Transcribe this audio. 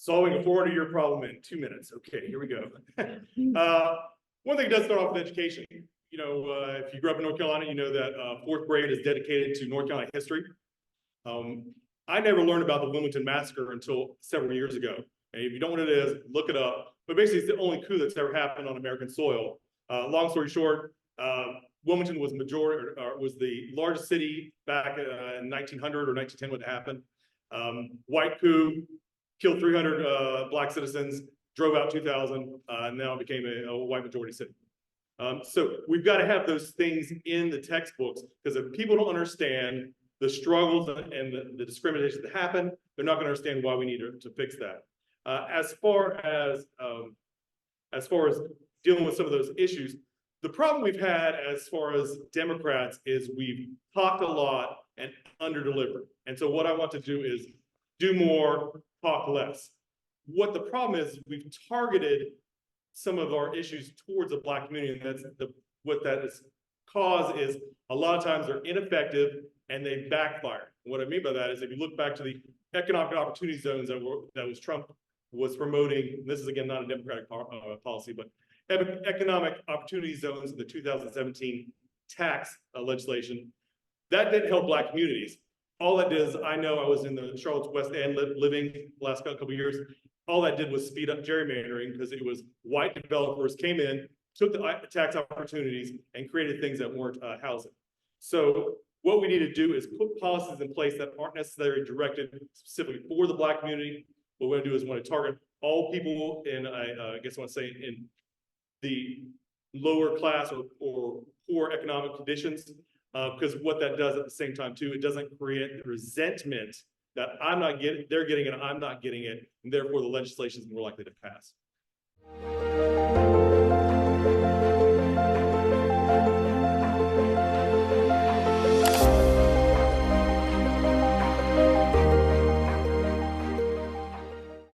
Solving a 400-year problem in 2 minutes. Okay, here we go. One thing does start off with education. You know, if you grew up in North Carolina, you know that fourth grade is dedicated to North Carolina history. I never learned about the Wilmington Massacre until several years ago. And if you don't know what it is, look it up. But basically, it's the only coup that's ever happened on American soil. Long story short, Wilmington was was the largest city back in 1900 or 1910 when it happened. White coup, killed 300 black citizens, drove out 2,000, and now became a white majority city. So we've got to have those things in the textbooks, because if people don't understand the struggles and the discrimination that happened, they're not going to understand why we need to fix that. As far as dealing with some of those issues, the problem we've had as far as Democrats is we've talked a lot and under-delivered. And so what I want to do is do more, talk less. What the problem is, we've targeted some of our issues towards the Black community, and what that has caused is a lot of times they're ineffective and they backfire. And what I mean by that is, if you look back to the economic opportunity zones that Trump was promoting, this is again not a Democratic policy, but economic opportunity zones in the 2017 tax legislation, that didn't help Black communities. All that did is, I know I was in the Charlotte's West End living the last couple of years. All that did was speed up gerrymandering, because it was white developers came in, took the tax opportunities, and created things that weren't housing. So what we need to do is put policies in place that aren't necessarily directed specifically for the Black community. What we're going to do is want to target all people in, I guess I want to say, in the lower class or poor economic conditions, because what that does at the same time too, it doesn't create the resentment that they're getting it, I'm not getting it, and therefore the legislation is more likely to pass.